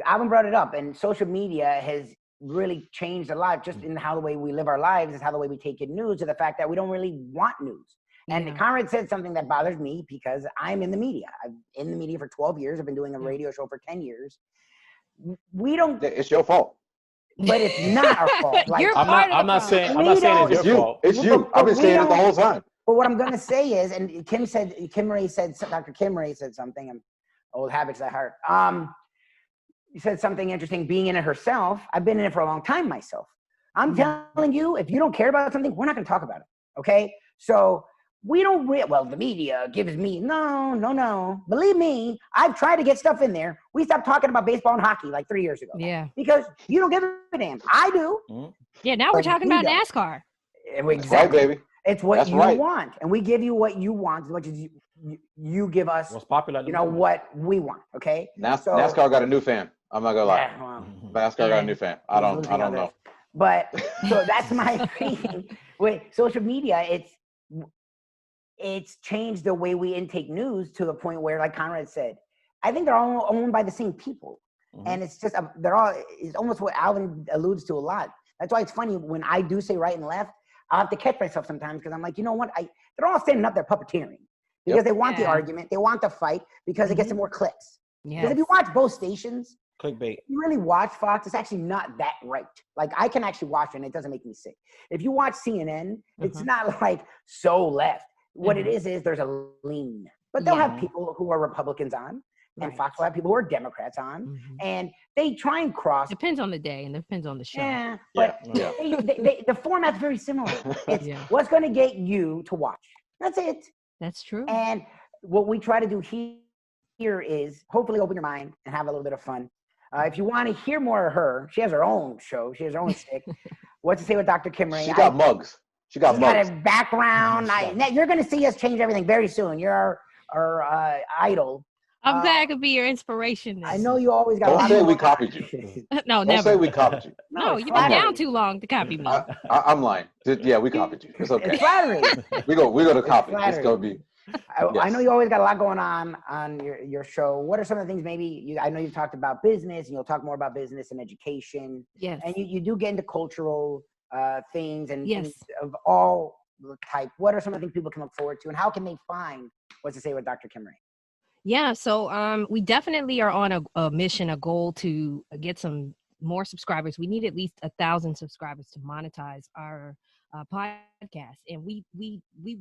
Alvin brought it up, and social media has really changed a lot just in how the way we live our lives, is how the way we take in news, to the fact that we don't really want news. And Yeah. Conrad said something that bothers me because I'm in the media. I've in the media for 12 years. I've been doing a radio show for 10 years. We don't, It's your fault. but it's not our fault. Like, You're I'm part not. of the I'm not problem. saying. I'm We not saying don't- it's It's your you. fault. It's you. But I've been we saying it the don't- whole time. But what I'm going to say is, and Kymrae said, Dr. Kymrae said something, and old habits at heart. He said something interesting, being in it herself. I've been in it for a long time myself. I'm telling you, if you don't care about something, we're not going to talk about it. Okay. So we don't, well, the media gives me, no. Believe me, I've tried to get stuff in there. We stopped talking about baseball and hockey like 3 years ago. Yeah. Because you don't give a damn. I do. Yeah. Now we're But talking we about don't. NASCAR. That's right, baby. It's what That's you right. want. And we give you what you want as much as you give us, What's popular? At the you know, moment. what we want. Okay. So- NASCAR got a new fan. I'm not gonna lie. Yeah, well, NASCAR got a new fan. I don't others. know. But so that's my thing with social media. It's changed the way we intake news to the point where, like Conrad said, I think they're all owned by the same people. And it's just, it's almost what Alvin alludes to a lot. That's why it's funny when I do say right and left, I'll have to catch myself sometimes because I'm like, you know what? They're all standing up there puppeteering because they want the argument. They want the fight because it gets them more clicks. Because if you watch both stations, Clickbait. if you really watch Fox, it's actually not that right. Like, I can actually watch it and it doesn't make me sick. If you watch CNN, it's not like so left. What it is there's a lean. But they'll have people who are Republicans on, and Fox will have people who are Democrats on, and they try and cross. Depends on the day and depends on the show. Yeah, but Yeah. the format's very similar. It's what's going to get you to watch. That's it. That's true. And what we try to do here is hopefully open your mind and have a little bit of fun. If you want to hear more of her, she has her own show. She has her own stick. What to Say with Dr. Kymrae. She got mugs. She's got a background. You're going to see us change everything very soon. You're our idol. I'm glad I could be your inspiration. I know you always got a Don't lot say more we on. copied you. No, Don't never. say we copied you. No, it's you've been flattering. down too long to copy me. I'm lying. Yeah, we copied you. It's okay. It's flattering. We go to copy. It's flattering. gonna be. I know you always got a lot going on your show. What are some of the things I know you've talked about business, and you'll talk more about business and education. Yes. And you do get into cultural things and Yes. things of all type. What are some of the things people can look forward to, and how can they find What to Say with Dr. Kymrae? Yeah, so we definitely are on a mission, a goal to get some more subscribers. We need at least 1,000 subscribers to monetize our podcast, and we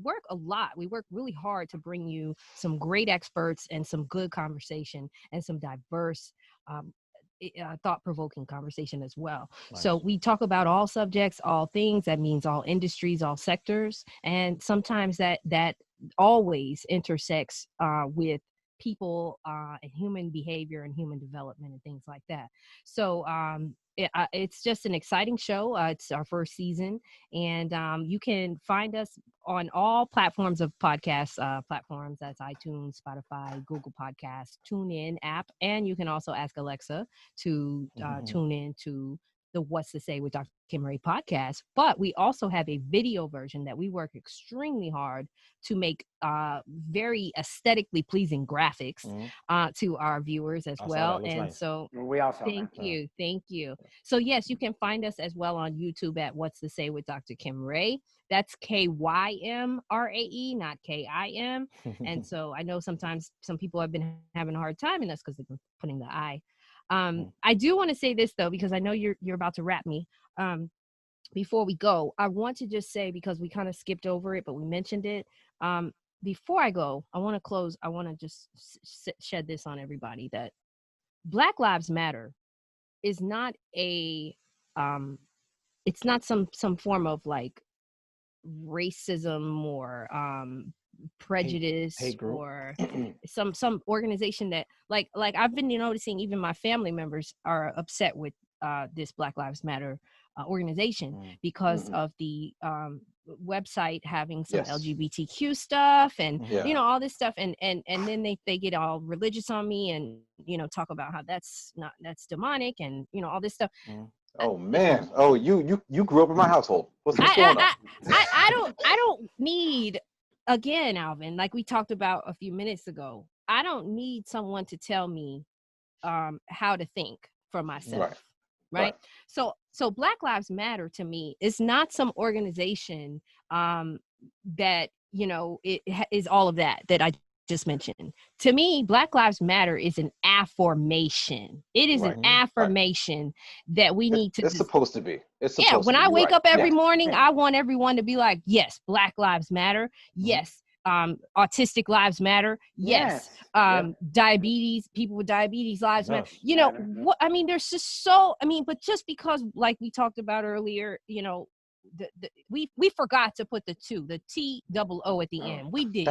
work a lot. We work really hard to bring you some great experts and some good conversation and some diverse thought-provoking conversation as well. Nice. So we talk about all subjects, all things. That means all industries, all sectors, and sometimes that always intersects with people and human behavior and human development and things like that. So it's just an exciting show. It's our first season, and you can find us on all platforms of podcast platforms. That's iTunes, Spotify, Google Podcasts, TuneIn app, and you can also ask Alexa to tune in to the What's to Say with Dr. Kymrae podcast. But we also have a video version that we work extremely hard to make very aesthetically pleasing graphics to our viewers as well. And nice. so We also thank you. So yes, you can find us as well on YouTube at What's to Say with Dr. Kymrae. That's Kymrae, not Kim. And so I know sometimes some people have been having a hard time, and that's because they've been putting the I. I do want to say this though, because I know you're about to wrap me. Before we go, I want to just say, because we kind of skipped over it, but we mentioned it. Before I go, I want to close. I want to just shed this on everybody that Black Lives Matter is not it's not some form of like racism or prejudice hate group. or some organization that like I've been noticing even my family members are upset with this Black Lives Matter organization because of the website having some Yes. LGBTQ stuff and Yeah. you know all this stuff, and then they get all religious on me and you know talk about how that's demonic and you know all this stuff. Oh man. Oh, you grew up in my household. What's going on? I don't need, again, Alvin, like we talked about a few minutes ago, I don't need someone to tell me how to think for myself. Right. So Black Lives Matter to me is not some organization that, you know, is all of that I just mentioned. To me, Black Lives Matter is an affirmation. It is an affirmation that we need to. It's supposed to be. It's supposed yeah. When to I be, wake up every Yeah. morning, I want everyone to be like, yes, Black Lives Matter. Yes. Autistic lives matter. Yes. Diabetes, people with diabetes lives matter. You know what I mean? There's just so, I mean, but just because, like we talked about earlier, you know, we forgot to put the TOO at the end. We did.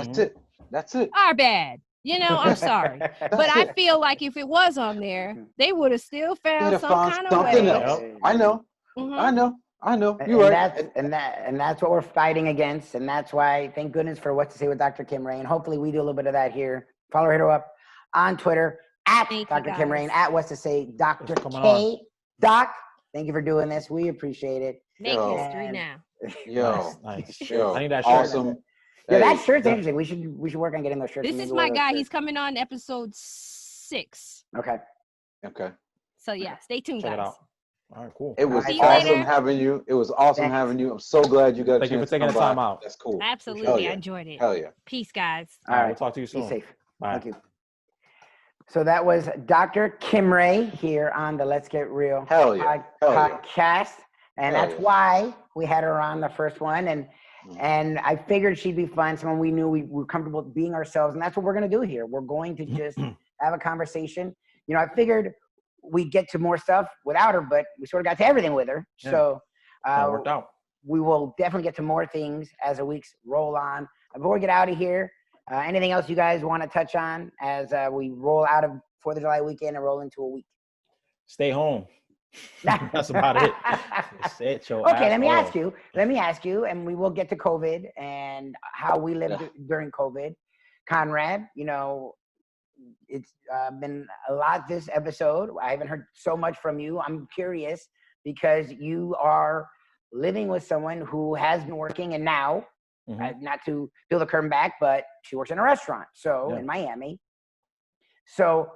That's it. Our bad. You know, I'm sorry, but I feel like if it was on there, they would have still found some kind of way. Else. I know. I know. You're right. And that's what we're fighting against. And that's why, thank goodness for What to Say with Dr. Kymrae. And hopefully we do a little bit of that here. Follow her up on Twitter at Dr. Kymrae and at What to Say Dr. K. Doc, thank you for doing this. We appreciate it. Make history now. Yo, nice. Yo, I need that shirt. Awesome. Yeah, that shirt's interesting. We should work on getting those shirts. This is my guy. He's coming on episode 6. Okay. So yeah, stay tuned, guys. Check it out. All right, cool. It was awesome having you. It was awesome having you. I'm so glad you got a chance. Thank you for taking the time out. That's cool. Absolutely. I enjoyed it. Hell yeah. Peace, guys. All right. We'll talk to you soon. Be safe. Bye. Thank you. So that was Dr. Kymrae here on the Let's Get Real podcast. And that's why we had her on the first one. And I figured she'd be fun. Someone we knew we were comfortable being ourselves. And that's what we're going to do here. We're going to just have a conversation. You know, I figured we'd get to more stuff without her, but we sort of got to everything with her. Yeah. So it worked out. We will definitely get to more things as the weeks roll on. Before we get out of here, anything else you guys want to touch on as we roll out of 4th of July weekend and roll into a week? Stay home. That's about it. Okay, let me ask you, and we will get to COVID and how we lived during COVID. Conrad, you know, it's been a lot this episode. I haven't heard so much from you. I'm curious because you are living with someone who has been working and now, not to peel the curtain back, but she works in a restaurant. So in Miami. So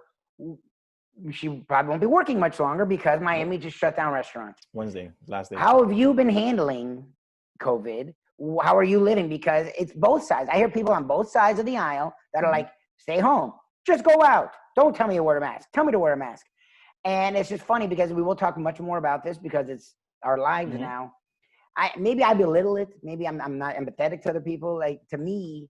she probably won't be working much longer because Miami just shut down restaurants. Wednesday, last day. How have you been handling COVID? How are you living? Because it's both sides. I hear people on both sides of the aisle that are like, stay home. Just go out. Don't tell me to wear a mask. Tell me to wear a mask. And it's just funny because we will talk much more about this because it's our lives now. Maybe I belittle it. Maybe I'm not empathetic to other people. Like, to me,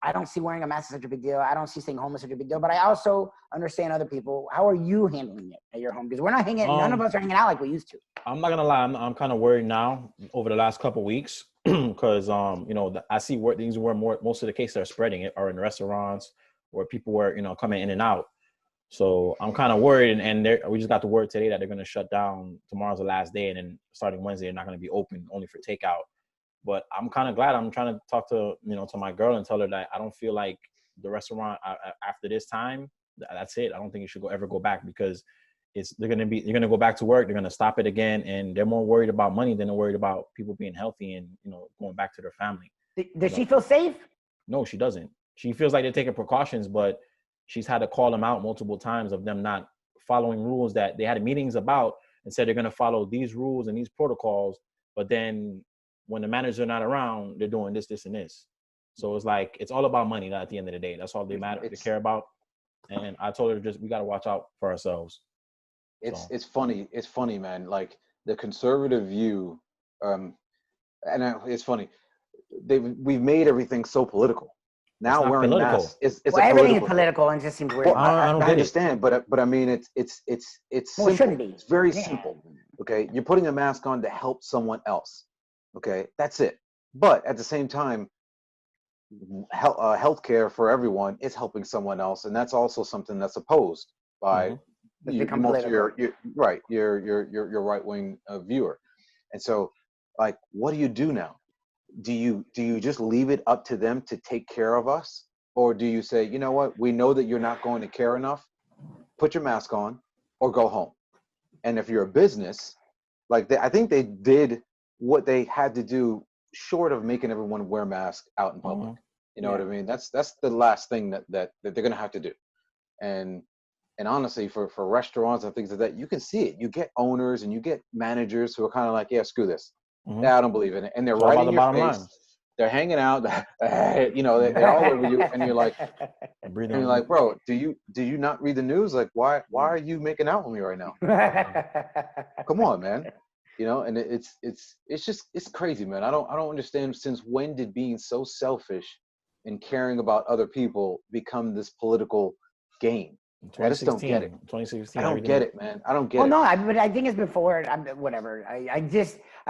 I don't see wearing a mask as such a big deal. I don't see staying home as such a big deal. But I also understand other people. How are you handling it at your home? Because we're not hanging. None of us are hanging out like we used to. I'm not gonna lie. I'm kind of worried now over the last couple of weeks because you know, I see where things were most of the cases are spreading are in restaurants where people were, you know, coming in and out. So I'm kind of worried, and we just got the word today that they're gonna shut down. Tomorrow's the last day, and then starting Wednesday, they're not gonna be open, only for takeout. But I'm kind of glad. I'm trying to talk to my girl and tell her that I don't feel like the restaurant after this time, that's it. I don't think you should ever go back because you're gonna go back to work. They're gonna stop it again, and they're more worried about money than they're worried about people being healthy and, you know, going back to their family. Does she feel safe? No, she doesn't. She feels like they're taking precautions, but she's had to call them out multiple times of them not following rules that they had meetings about and said they're gonna follow these rules and these protocols, but then when the managers are not around, they're doing this, this, and this. So it's like, it's all about money at the end of the day. That's all they care about. And I told her, we got to watch out for ourselves. It's funny. It's funny, man. Like the conservative view, it's funny. We've made everything so political. Now wearing masks is everything is political and just seems weird. Well, I understand, but I mean, it's simple. It shouldn't be. It's very simple. Okay, you're putting a mask on to help someone else. Okay, that's it. But at the same time, healthcare for everyone is helping someone else, and that's also something that's opposed by most of your right wing viewer. And so, like, what do you do now? do you just leave it up to them to take care of us? Or do you say, you know what, we know that you're not going to care enough, put your mask on or go home? And if you're a business, like I think they did what they had to do short of making everyone wear masks out in public. You know what I mean? That's the last thing that they're going to have to do. And honestly, for restaurants and things like that, you can see it. You get owners and you get managers who are kind of like, yeah, screw this. Yeah, I don't believe in it. And they're right in your face. Line. They're hanging out, you know, they're all over you, and you're like, bro, do you not read the news? Like, why are you making out with me right now? Come on, man. You know, and it's crazy, man. I don't understand, since when did being so selfish and caring about other people become this political game? I just don't get it. 2016. I don't get it, man. I don't get it. No, but I think it's before. Whatever. I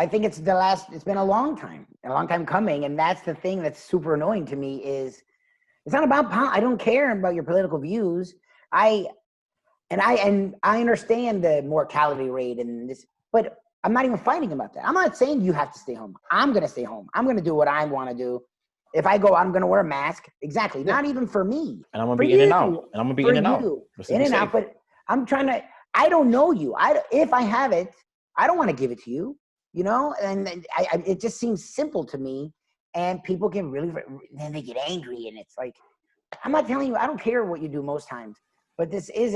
think it's it's been a long time coming, and that's the thing that's super annoying to me is it's not about. I don't care about your political views. I understand the mortality rate and this, but I'm not even fighting about that. I'm not saying you have to stay home. I'm gonna stay home. I'm gonna do what I want to do. If I go, I'm going to wear a mask. Exactly. Yeah. Not even for me. And I'm going to be in and out. And I'm going to be in and out. In and out. But I'm trying to, I don't know you. If I have it, I don't want to give it to you, you know? And it just seems simple to me. And people get then they get angry. And it's like, I'm not telling you, I don't care what you do most times. But this is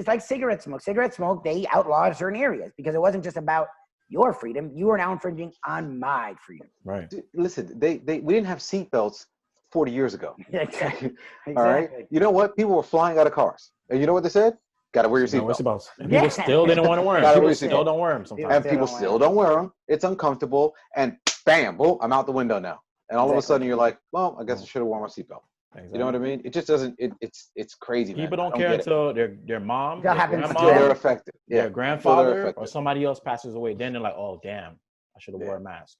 like cigarette smoke. Cigarette smoke, they outlawed certain areas because it wasn't just about your freedom. You are now infringing on my freedom. Right. Dude, listen, we didn't have seatbelts 40 years ago. Exactly. All right. You know what? People were flying out of cars. And you know what they said? Got to wear your seatbelt. People still didn't want to wear them. People still don't wear them sometimes. And people still don't wear them. It's uncomfortable. And bam, boom, I'm out the window now. And all of a sudden you're like, well, I guess I should have worn my seatbelt. Exactly. You know what I mean? It just doesn't. It's crazy. People don't care until their mom, until they're affected. Yeah. Their grandfather or somebody else passes away. Then they're like, oh damn, I should have wore a mask.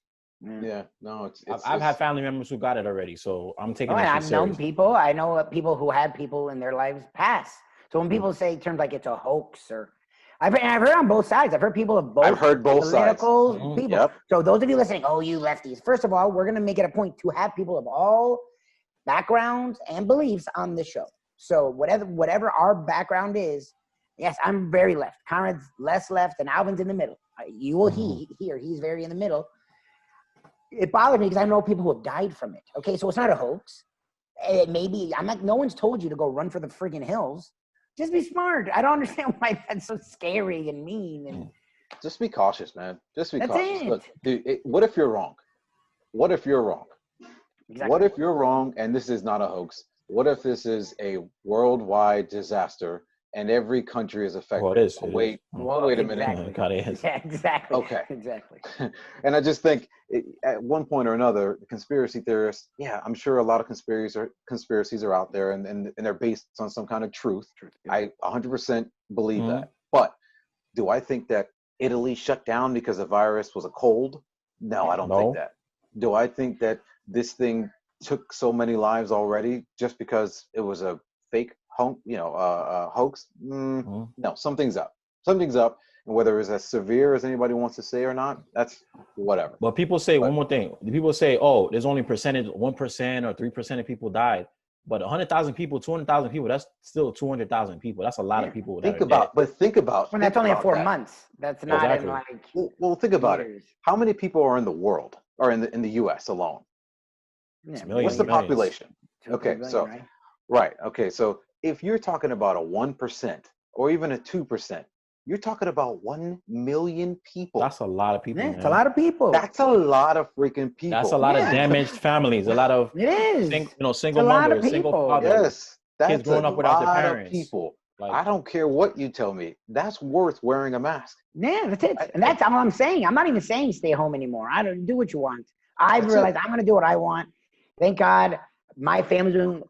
Yeah. No, I've had family members who got it already, so I'm taking it serious. I've known people. I know people who had people in their lives pass. So when people say terms like it's a hoax, or I've heard on both sides. I've heard people of both. I've heard both sides. People. Yep. So those of you listening, oh, you lefties. First of all, we're gonna make it a point to have people of all backgrounds and beliefs on this show. So whatever our background is, yes, I'm very left. Conrad's less left, and Alvin's in the middle. He's very in the middle. It bothered me because I know people who have died from it. Okay, so it's not a hoax. No one's told you to go run for the friggin' hills. Just be smart. I don't understand why that's so scary and mean. And just be cautious, man. Just be cautious. Look, dude, what if you're wrong? What if you're wrong? Exactly. What if you're wrong and this is not a hoax? What if this is a worldwide disaster and every country is affected? Well, it is. Wait a minute. Yeah, exactly. Okay. Exactly. And I just think at one point or another, the conspiracy theorists, I'm sure a lot of conspiracies are out there and they're based on some kind of truth. Yeah. I 100% believe that. But do I think that Italy shut down because the virus was a cold? No, I don't think that. Do I think that this thing took so many lives already just because it was a fake hoax? No, something's up. Something's up. And whether it's as severe as anybody wants to say or not, that's whatever. But people say one more thing. People say, oh, there's only 1% or 3% of people died. But 100,000 people, 200,000 people, that's still 200,000 people. That's a lot of people. Think about. When that's only 4 months. That's not in like. Well, think about it. How many people are in the world or in the U.S. alone? Yeah, what's the population? Okay, so right. Okay, so if you're talking about a 1% or even a 2%, you're talking about 1 million people. That's a lot of people. Yeah, it's a lot of people. That's a lot of freaking people. That's a lot of damaged families. A lot of single mothers, single fathers. Yes, that's kids growing up without their parents. Of people. Like, I don't care what you tell me. That's worth wearing a mask. Yeah, that's it. And that's all I'm saying. I'm not even saying stay home anymore. I don't do what you want. I've realized I'm going to do what I want. Thank God my family's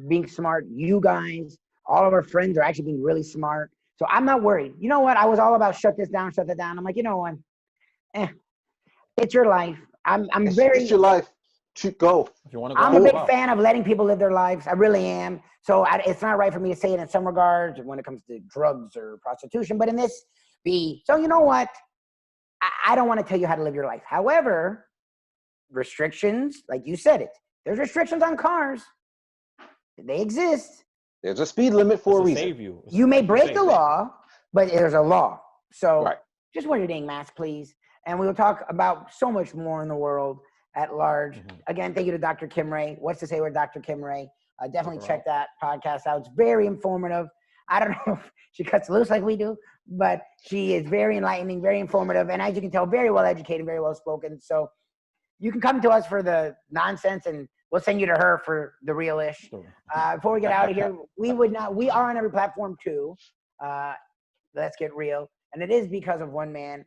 being smart. You guys, all of our friends are actually being really smart. So I'm not worried. You know what? I was all about shut that down. I'm like, you know what? It's your life. It's your life. Go. If you want to go, I'm a big fan of letting people live their lives. I really am. So it's not right for me to say it in some regards when it comes to drugs or prostitution, but in this, so you know what? I don't want to tell you how to live your life. However, restrictions, like you said it. There's restrictions on cars. They exist. There's a speed limit for a reason. Save you. You may break the law, but there's a law. So Right. just wear your dang mask, please. And we will talk about so much more in the world at large. Again, thank you to Dr. Kymrae. What's to say with Dr. Kymrae? Definitely check that podcast out. It's very informative. I don't know if she cuts loose like we do, but she is very enlightening, very informative, and as you can tell, very well educated, very well spoken. So you can come to us for the nonsense, and we'll send you to her for the real-ish. Before we get out of here, we are on every platform too. Let's get real. And it is because of one man,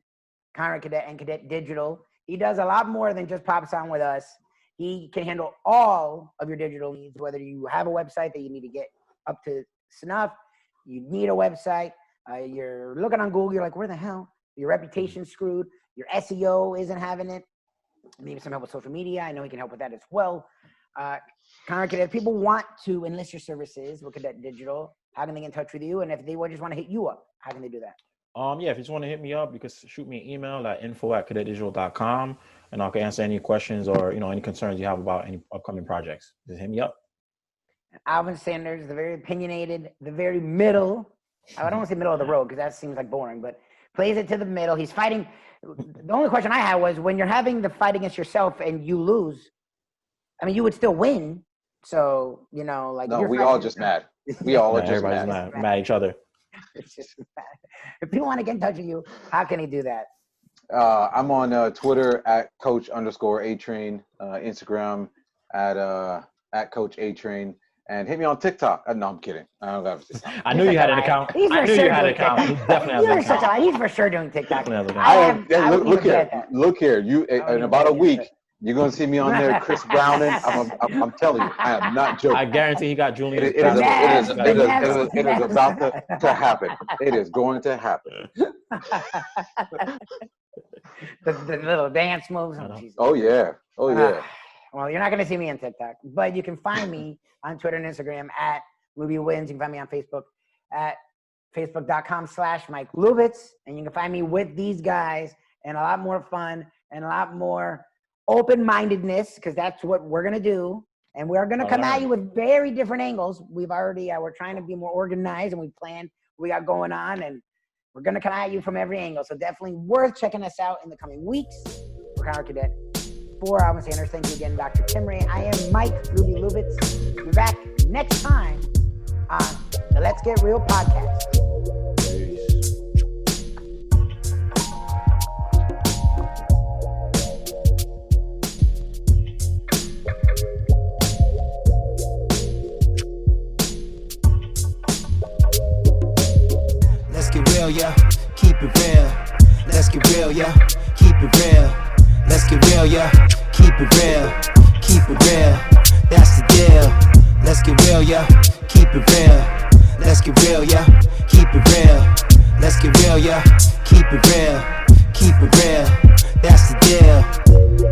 Kymrae Cadet and Cadet Digital. He does a lot more than just pop sound with us. He can handle all of your digital needs, whether you have a website that you need to get up to snuff, you need a website, you're looking on Google, you're like, where the hell? Your reputation's screwed, your SEO isn't having it, maybe some help with social media. I know he can help with that as well. Kymrae Cadet, if people want to enlist your services with Cadet Digital, how can they get in touch with you? And if they just want to hit you up, how can they do that? Yeah, if you just want to hit me up, you can shoot me an email at info@cadetdigital.com, and I can answer any questions or any concerns you have about any upcoming projects. Just hit me up. Alvin Sanders, the very opinionated, the very middle. I don't want to say middle of the road because that seems like boring, but plays it to the middle. He's fighting. The only question I had was when you're having the fight against yourself and you lose, I mean, you would still win. So, like. No, we all just mad. We all are just everybody's mad. mad at each other. It's just mad. If people want to get in touch with you, how can he do that? I'm on Twitter at Coach_A-Train, Instagram at Coach A-Train, and hit me on TikTok. No, I'm kidding. I don't got TikTok. I knew you had an account. He definitely has an account. He's for sure doing TikTok. Look here. You in about a week, you're gonna see me on there, Chris Browning. I'm telling you, I am not joking. I guarantee he got Julian. It is about to happen. It is going to happen. the little dance moves. Oh yeah. Well, you're not going to see me on TikTok, but you can find me on Twitter and Instagram at Luby Wins. You can find me on Facebook at facebook.com/Mike Lubitz. And you can find me with these guys and a lot more fun and a lot more open-mindedness, because that's what we're going to do. And we're going to come at you with very different angles. We're trying to be more organized, and we planned what we got going on, and we're going to come at you from every angle. So definitely worth checking us out in the coming weeks. For Kymrae Cadet. For Alvin Sanders, thank you again, Dr. Kymrae. I am Mike Ruby Lubitz. We'll be back next time on the Let's Get Real podcast. Let's get real, yeah. Keep it real. Let's get real, yeah. Keep it real. Let's get real, yeah. Keep it real. Keep it real. That's the deal. Let's get real, yeah. Keep it real. Let's get real, yeah. Keep it real. Let's get real, yeah. Keep it real. Keep it real. That's the deal.